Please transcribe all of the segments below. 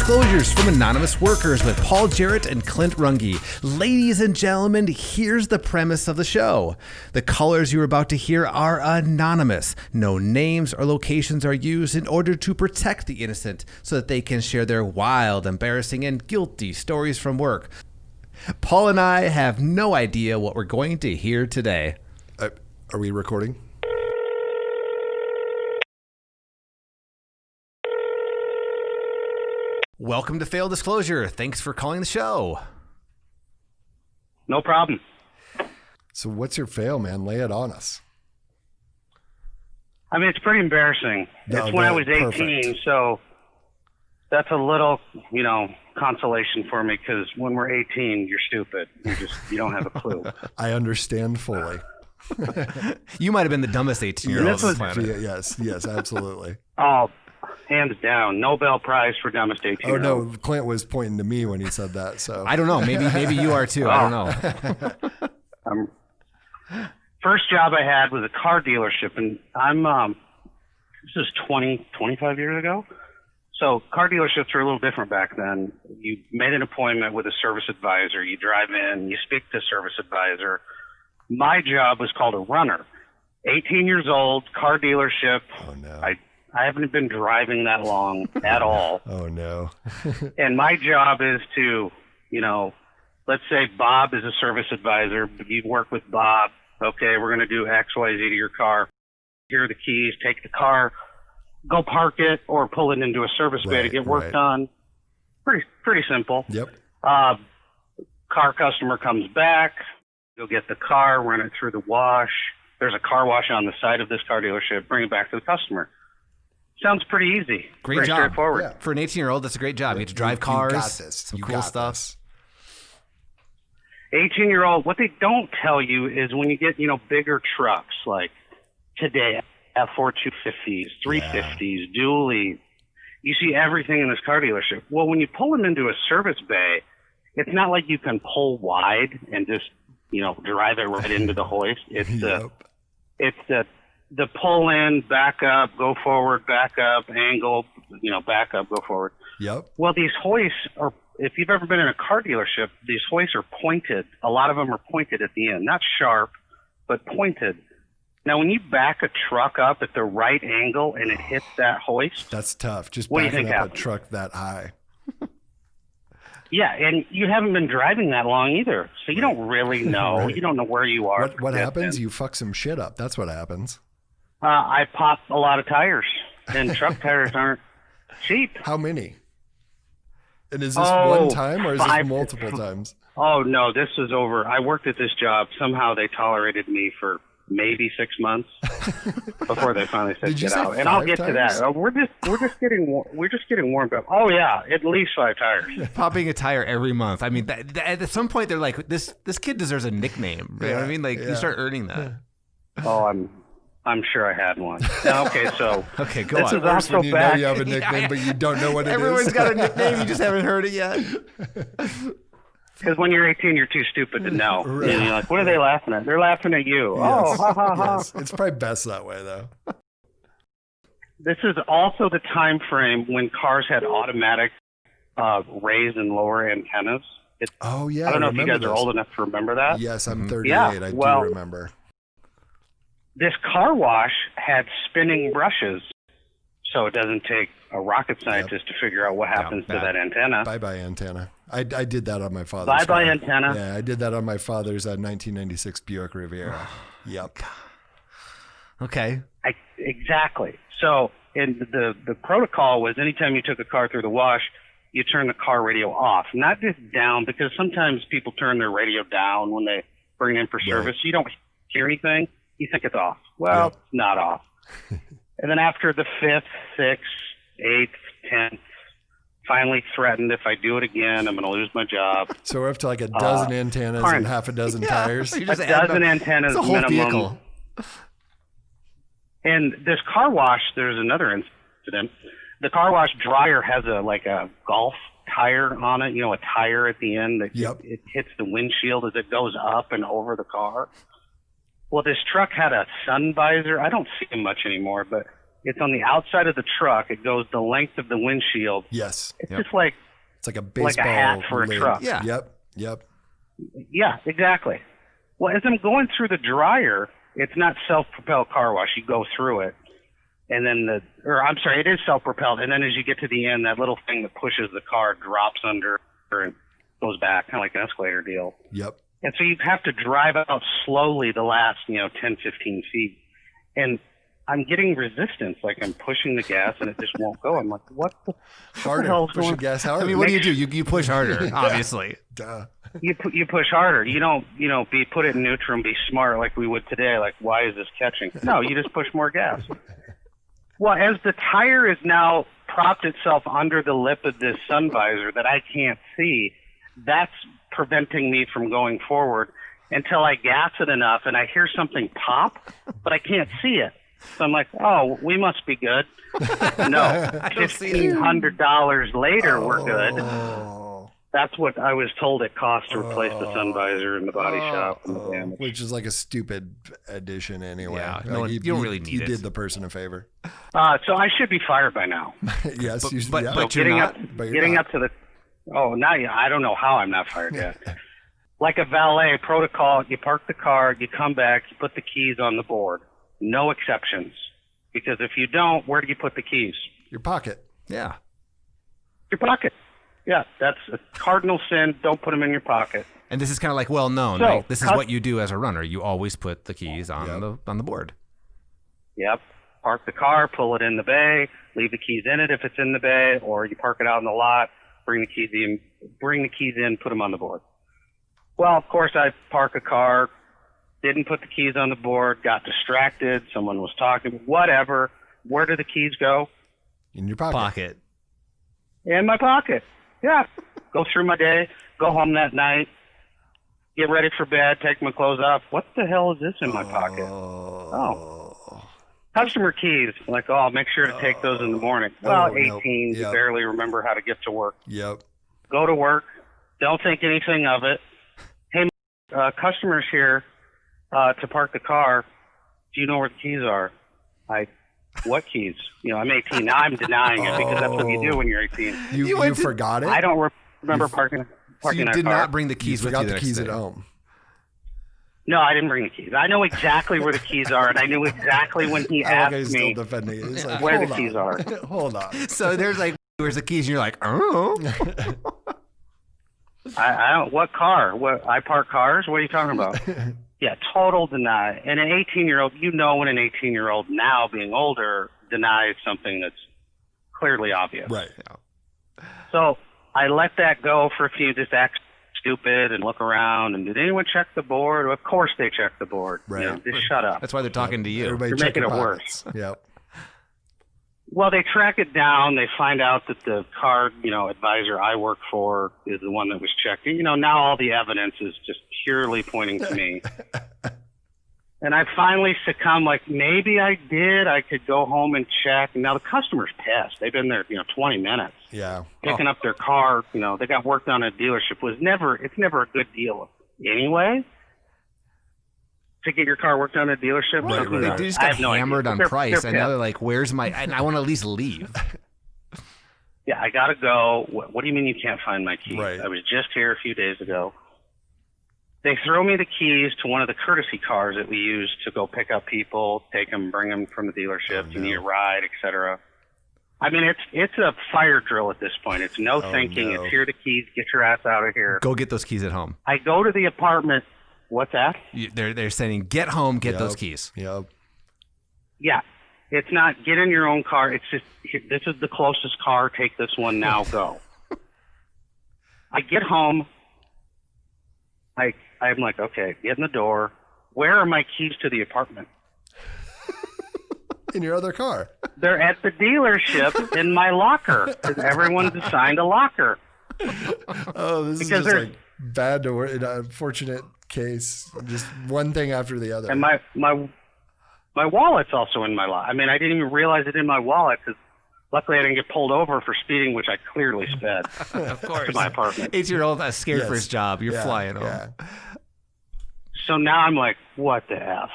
Disclosures from Anonymous Workers with Paul Jarrett and Clint Runge. Ladies and gentlemen, here's the premise of the show. The callers you're about to hear are anonymous. No names or locations are used in order to protect the innocent so that they can share their wild, embarrassing, and guilty stories from work. Paul and I have no idea what we're going to hear today. Are we recording? Welcome to Fail Disclosure. Thanks for calling the show. No problem. So what's your fail, man? Lay it on us. I mean, it's pretty embarrassing. No, it's when I was 18, perfect. so that's a little, consolation for me because when we're 18, you're stupid. You don't have a clue. I understand fully. You might have been the dumbest 18-year-old on the planet. Yes, absolutely. Oh, hands down. Nobel Prize for dumbest 18-year-old. Oh, no, Clint was pointing to me when he said that. So I don't know. Maybe you are too. I don't know. First job I had was a car dealership, and this is 25 years ago. So car dealerships were a little different back then. You made an appointment with a service advisor. You drive in, you speak to a service advisor. My job was called a runner. 18 years old, car dealership. Oh, no. I haven't been driving that long at all. Oh, no. And my job is to, let's say Bob is a service advisor. You work with Bob. Okay, we're going to do X, Y, Z to your car. Here are the keys. Take the car, go park it, or pull it into a service bay to get work done. Pretty simple. Yep. Car customer comes back. You'll get the car, run it through the wash. There's a car wash on the side of this car dealership. Bring it back to the customer. Sounds pretty easy. Great pretty job. Straightforward. Yeah. For an 18-year-old, that's a great job. You get to drive cars. You got this. Some You cool got stuff. this. 18-year-old, what they don't tell you is when you get, bigger trucks like today, F4 250s, 350s, dually, you see everything in this car dealership. Well, when you pull them into a service bay, it's not like you can pull wide and just, drive it right into the hoist. It's the pull in, back up, go forward, back up, angle, back up, go forward. Yep. Well, these hoists are, if you've ever been in a car dealership, these hoists are pointed. A lot of them are pointed at the end, not sharp, but pointed. Now, when you back a truck up at the right angle and it hits that hoist, That's tough. Just what do you backing think up happens? a truck that high. Yeah, and you haven't been driving that long either, so you don't really know. Right. You don't know where you are. What happens? You fuck some shit up. That's what happens. I pop a lot of tires, and truck tires aren't cheap. How many? And is this one time or is this multiple times? Oh, no, this was over. I worked at this job. Somehow they tolerated me for maybe 6 months before they finally said Did you get say out. And I'll 5 get to times? that. We're just getting warmed up. Oh yeah, at least 5 tires. Popping a tire every month. I mean, at some point they're like, this kid deserves a nickname. You know what I mean? Like you start earning that. Oh, I'm sure I had one. Now, okay, so Okay, go this on. is also When you know back. you have a nickname, but you don't know what it is. Everyone's got a nickname. You just haven't heard it yet. Because when you're 18, you're too stupid to know. Right. And you're like, what are they laughing at? They're laughing at you. Oh, Yes. ha, ha, ha. Yes. It's probably best that way, though. This is also the time frame when cars had automatic raise and lower antennas. Oh, yeah. I don't know if you remember guys are this. old enough to remember that. Yes, I'm 38. Yeah, I well- do remember. This car wash had spinning brushes, so it doesn't take a rocket scientist to figure out what happens to that antenna. Bye-bye antenna. I did that on my father's Bye-bye car. antenna. Yeah, I did that on my father's 1996 Buick Riviera. Yep. Okay. Exactly. So and the protocol was anytime you took a car through the wash, you turn the car radio off, not just down, because sometimes people turn their radio down when they bring it in for service. You don't hear anything. You think it's off. Well, it's not off. And then after the 5th, 6th, 8th, 10th, finally threatened if I do it again, I'm going to lose my job. So we're up to like a dozen antennas and half a dozen tires. You A just add dozen them. antennas It's a whole minimum. vehicle. And this car wash, there's another incident. The car wash dryer has a golf tire on it, a tire at the end that it hits the windshield as it goes up and over the car. Well, this truck had a sun visor. I don't see them much anymore, but It's on the outside of the truck. It goes the length of the windshield. Yes. It's just like it's like a baseball hat for a lid. truck. Yeah. Yep. Yeah, exactly. Well, as I'm going through the dryer, it's not self-propelled car wash. You go through it, and then it is self-propelled. And then as you get to the end, that little thing that pushes the car drops under and goes back, kind of like an escalator deal. Yep. And so you have to drive out slowly the last, 10, 15 feet. And I'm getting resistance, like I'm pushing the gas and it just won't go. I'm like, what the hell is push the going gas harder. I mean, what do? You push harder, obviously. Duh. You push harder. You don't, put it in neutral and be smart like we would today. Like, why is this catching? No, you just push more gas. Well, as the tire is now propped itself under the lip of this sun visor that I can't see, that's preventing me from going forward until I gas it enough and I hear something pop, but I can't see it. So I'm like, oh, we must be good. No, $1,500 later, we're good. That's what I was told it cost to replace the sun visor in the body shop. And the damage. Which is like a stupid addition anyway. Yeah, like you don't really need you it. did the person a favor. So I should be fired by now. Yes, but So you're not. getting up to the. Oh, now I don't know how I'm not fired yet. Like a valet protocol, you park the car, you come back, you put the keys on the board. No exceptions. Because if you don't, where do you put the keys? Your pocket. Yeah. Your pocket. Yeah, that's a cardinal sin. Don't put them in your pocket. And this is kind of like well known. So, right? This is what you do as a runner. You always put the keys on the board. Yep. Park the car, pull it in the bay, leave the keys in it if it's in the bay, or you park it out in the lot, bring the keys in, put them on the board. Well, of course, I park a car, didn't put the keys on the board, got distracted, someone was talking, whatever. Where do the keys go? In your pocket. In my pocket. Yeah. Go through my day, go home that night, get ready for bed, take my clothes off. What the hell is this in my pocket? Oh. Customer keys. Like, I'll make sure to take those in the morning. Well, 18, you barely remember how to get to work. Yep. Go to work. Don't think anything of it. Hey, customers here to park the car. Do you know where the keys are? What keys? I'm 18. Now I'm denying it because that's what you do when you're 18. You forgot it? I don't remember parking So you did not bring the keys with you forgot the the keys next at day. home. No, I didn't bring the keys. I know exactly where the keys are, and I knew exactly when he asked he's me still defending it. He's like, where the hold keys on. are. Hold on. So there's like, where's the keys? And you're like, oh. I don't. What car? What? I park cars? What are you talking about? Yeah, total deny. And an 18-year-old, when an 18-year-old now being older denies something that's clearly obvious. Right. So I let that go for a few, just act stupid and look around. And did anyone check the board? Of course they checked the board. Right. Just shut up. That's why they're talking to you. Everybody You're check making your it pockets. worse. Yep. Well, they track it down. They find out that the car, advisor I work for is the one that was checked. Now all the evidence is just purely pointing to me. And I finally succumb, like, maybe I did. I could go home and check. And now the customer's pissed. They've been there, 20 minutes. Yeah. Picking up their car, they got work done at a dealership. It's never a good deal anyway. To get your car worked on at a dealership. Right, right. They just got hammered on price, and now they're like, "Where's my?" And I want to at least leave. Yeah, I gotta go. What do you mean you can't find my keys? Right. I was just here a few days ago. They throw me the keys to one of the courtesy cars that we use to go pick up people, take them, bring them from the dealership. You need a ride, etc. I mean, it's a fire drill at this point. It's no thinking. No. It's here are the keys. Get your ass out of here. Go get those keys at home. I go to the apartment. What's that? They're saying, get home, get those keys. Yep. Yeah. It's not get in your own car. It's just, this is the closest car. Take this one now. Go. I get home. I'm like, okay, get in the door. Where are my keys to the apartment? In your other car. They're at the dealership in my locker because everyone's assigned a locker. Oh, this is just like bad to work. Unfortunate case. Just one thing after the other. And my wallet's also in my locker. I mean, I didn't even realize it in my wallet because luckily I didn't get pulled over for speeding, which I clearly sped. Of course. To my apartment. 8-year-old scared for his job. You're Yeah, flying home. yeah. So now I'm like, what the F?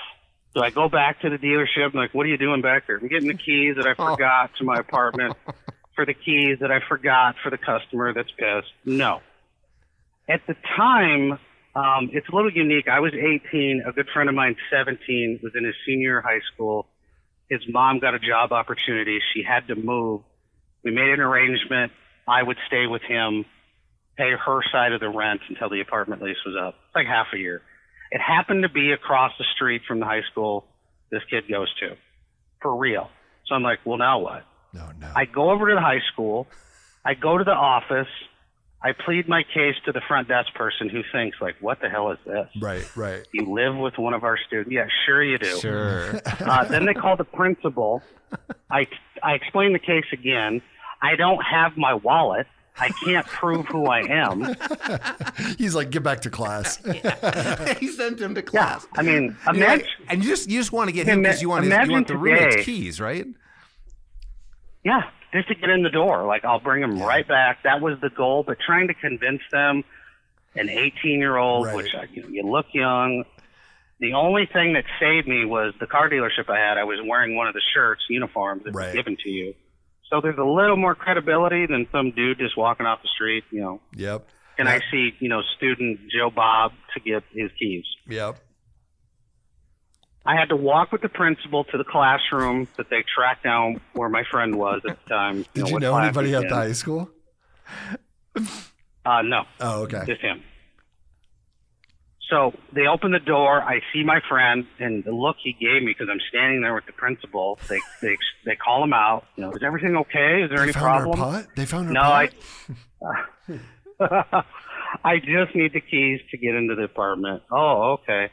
So I go back to the dealership. I'm like, what are you doing back there? I'm getting the keys that I forgot to my apartment for the keys that I forgot for the customer that's pissed. No. At the time, it's a little unique. I was 18. A good friend of mine, 17, was in his senior year of high school. His mom got a job opportunity. She had to move. We made an arrangement. I would stay with him, pay her side of the rent until the apartment lease was up. It's like half a year. It happened to be across the street from the high school this kid goes to, for real. So I'm like, well, now what? No. I go over to the high school. I go to the office. I plead my case to the front desk person who thinks, like, what the hell is this? Right. You live with one of our students? Yeah, sure you do. Sure. Then they call the principal. I explain the case again. I don't have my wallet. I can't prove who I am. He's like, get back to class. He sent him to class. Yeah, I mean, imagine. And you just want to get him because you want the roommate's keys, right? Yeah, just to get in the door. Like, I'll bring them right back. That was the goal. But trying to convince them, an 18-year-old, right. which you look young. The only thing that saved me was the car dealership I had. I was wearing one of the uniforms that was given to you. So there's a little more credibility than some dude just walking off the street, Yep. And I see, student Joe Bob to get his keys. Yep. I had to walk with the principal to the classroom that they tracked down where my friend was at the time. Did you know anybody at the high school? No. Oh, okay. Just him. So they open the door. I see my friend, and the look he gave me because I'm standing there with the principal. They call him out. Is everything okay? Is there any problem? They found her no, pot? I just need the keys to get into the apartment. Oh, okay.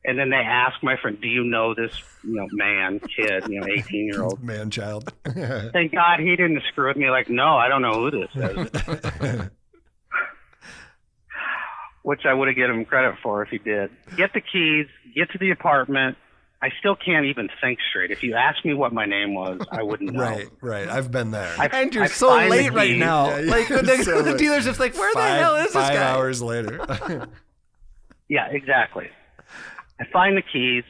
And then they ask my friend, "Do you know this, kid, 18-year-old man, child?" Thank God he didn't screw with me. Like, no, I don't know who this is. Which I would have given him credit for if he did. Get the keys, get to the apartment. I still can't even think straight. If you asked me what my name was, I wouldn't know. Right. I've been there. And you're so late right now. Yeah, like the dealership's like, where the hell is this guy? 5 hours later. Yeah, exactly. I find the keys.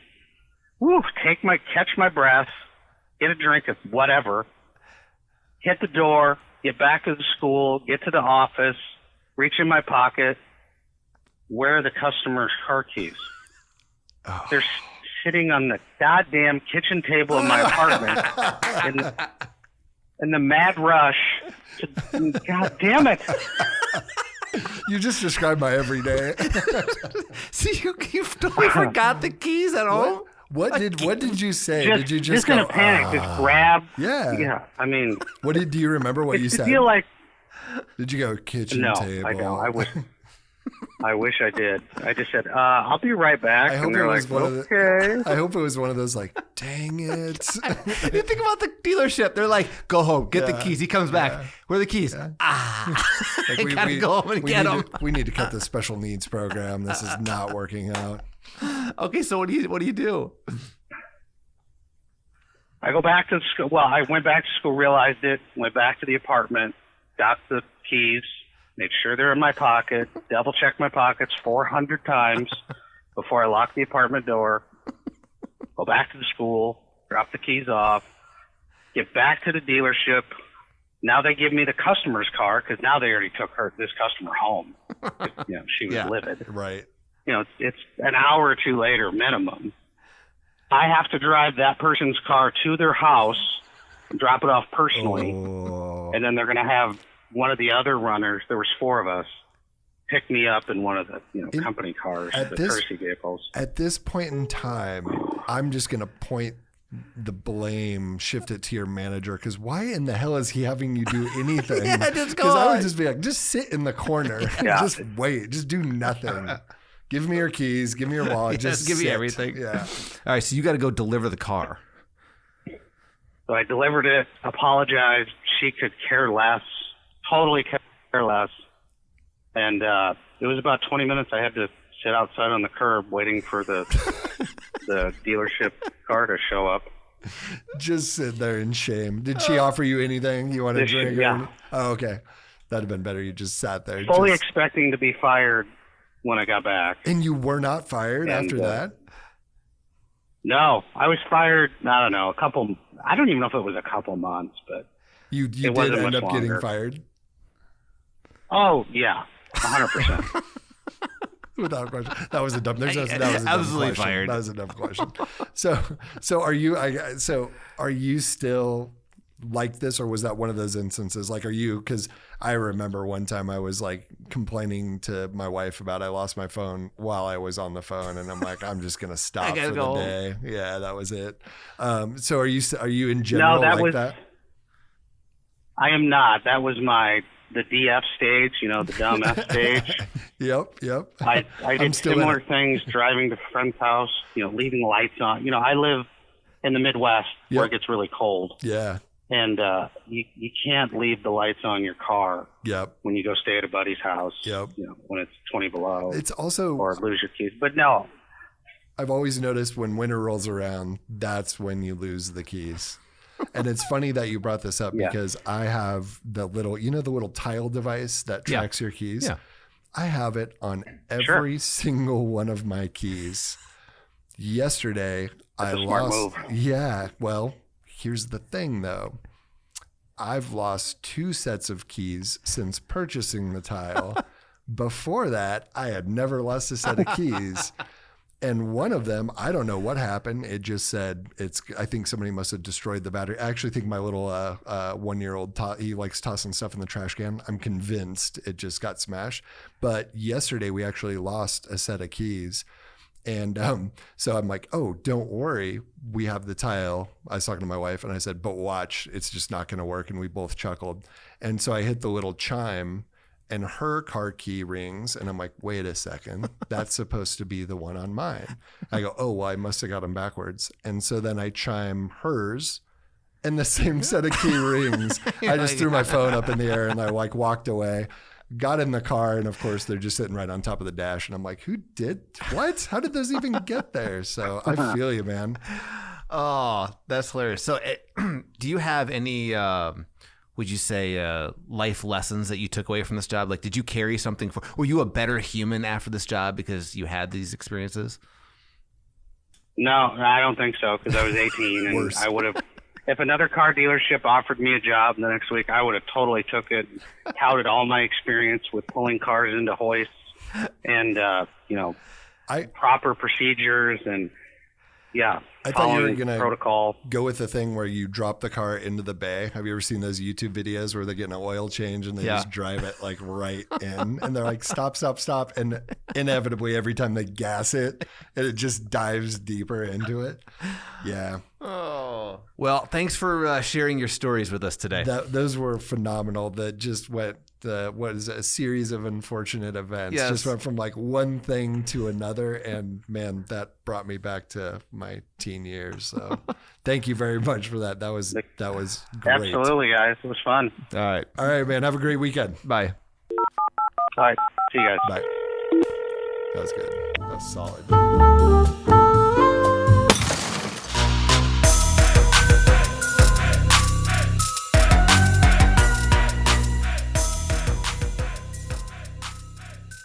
Catch my breath, get a drink of whatever, hit the door, get back to the school, get to the office, reach in my pocket. Where are the customer's car keys? Oh. They're sitting on the goddamn kitchen table of my apartment in the mad rush. God damn it. You just described my everyday. See, you've totally forgot the keys at home? What did you say? Did you just in go, a panic, just grab? Yeah. I mean, do you remember what you said? Feel like, did you go kitchen table? No, I don't. I wish I did. I just said, I'll be right back. I hope it was okay. I hope it was one of those like, dang it. You think about the dealership. They're like, go home, get the keys. He comes back. Where are the keys? Yeah. I gotta go home and get them. We need to cut the special needs program. This is not working out. Okay, so what do you do? I go back to school. Well, I went back to school, realized it, went back to the apartment, got the keys, made sure they're in my pocket, double checked my pockets 400 times before I locked the apartment door, go back to the school, drop the keys off, get back to the dealership. Now they give me the customer's car because now they already took this customer home. She was livid. Right. It's an hour or two later minimum. I have to drive that person's car to their house, drop it off personally, and then they're going to have one of the other runners, there was 4 of us, pick me up in one of the company cars, the courtesy vehicles. At this point in time, I'm just going to point the blame, shift it to your manager, because why in the hell is he having you do anything? Just go on. Because I would just be like, just sit in the corner. Just wait. Just do nothing. Give me your keys. Give me your wallet. Just give me sit. everything. Yeah. All right, so you got to go deliver the car. So I delivered it, apologized. She could care less. Totally care less. And it was about 20 minutes. I had to sit outside on the curb waiting for the dealership car to show up. Just sit there in shame. Did she offer you anything? You want to drink? Yeah. Oh, okay. That'd have been better. You just sat there. Fully expecting to be fired when I got back. And you were not fired after that? No, I was fired, I don't know, I don't even know if it was a couple months, but You did wasn't end much up getting longer. fired? oh, yeah, 100%. Without question. That was a dumb. That was a dumb Absolutely question. fired. That was a dumb question. So are you? Are you still like this, or was that one of those instances? Like, are you? Because I remember one time I was like complaining to my wife about I lost my phone while I was on the phone, and I'm like, I'm just gonna stop gotta for go the home. day. Yeah, that was it. So are you in general that like was- that? I am not. That was the DF stage, the dumb F stage. Yep. I I'm did still in similar it. things driving to friend's house, leaving lights on. I live in the Midwest where Yep. it gets really cold. Yeah. And you can't leave the lights on your car Yep. when you go stay at a buddy's house, Yep. when it's 20 below It's also or lose your keys. But no, I've always noticed when winter rolls around, that's when you lose the keys. And it's funny that you brought this up Yeah. because I have the little, the little tile device that Yeah. tracks your keys. Yeah. I have it on every single one of my keys. Yesterday, I a smart lost. move. Yeah. Well, here's the thing though. I've lost 2 sets of keys since purchasing the tile. Before that, I had never lost a set of keys. And one of them, I don't know what happened. It just said I think somebody must have destroyed the battery. I actually think my little 1-year-old, he likes tossing stuff in the trash can. I'm convinced it just got smashed. But yesterday we actually lost a set of keys. And so I'm like, oh, don't worry. We have the tile. I was talking to my wife and I said, but watch, it's just not going to work. And we both chuckled. And so I hit the little chime and her car key rings. And I'm like, wait a second, that's supposed to be the one on mine. I go, oh, well, I must have got them backwards. And so then I chime hers and the same set of key rings. I just threw my phone up in the air and I like walked away. Got in the car, and of course, they're just sitting right on top of the dash. And I'm like, who did what? How did those even get there? So I feel you, man. Oh, that's hilarious. So, do you have any, would you say, life lessons that you took away from this job? Like, did you carry something were you a better human after this job because you had these experiences? No, I don't think so because I was 18 and Worse. I would have. If another car dealership offered me a job the next week, I would have totally took it, touted all my experience with pulling cars into hoists and, proper procedures and, I thought you were following gonna protocol. go with the thing where you drop the car into the bay. Have you ever seen those YouTube videos where they're getting an oil change and they Yeah. just drive it like right in and they're like, stop. And inevitably every time they gas it, it just dives deeper into it. Yeah. Oh. Well, thanks for sharing your stories with us today. Those were phenomenal. That just went, a series of unfortunate events. Yes. Just went from like one thing to another. And man, that brought me back to my teen years. So thank you very much for that. That was great. Absolutely, guys. It was fun. All right. All right, man. Have a great weekend. Bye. All right. See you guys. Bye. That was good. That was solid.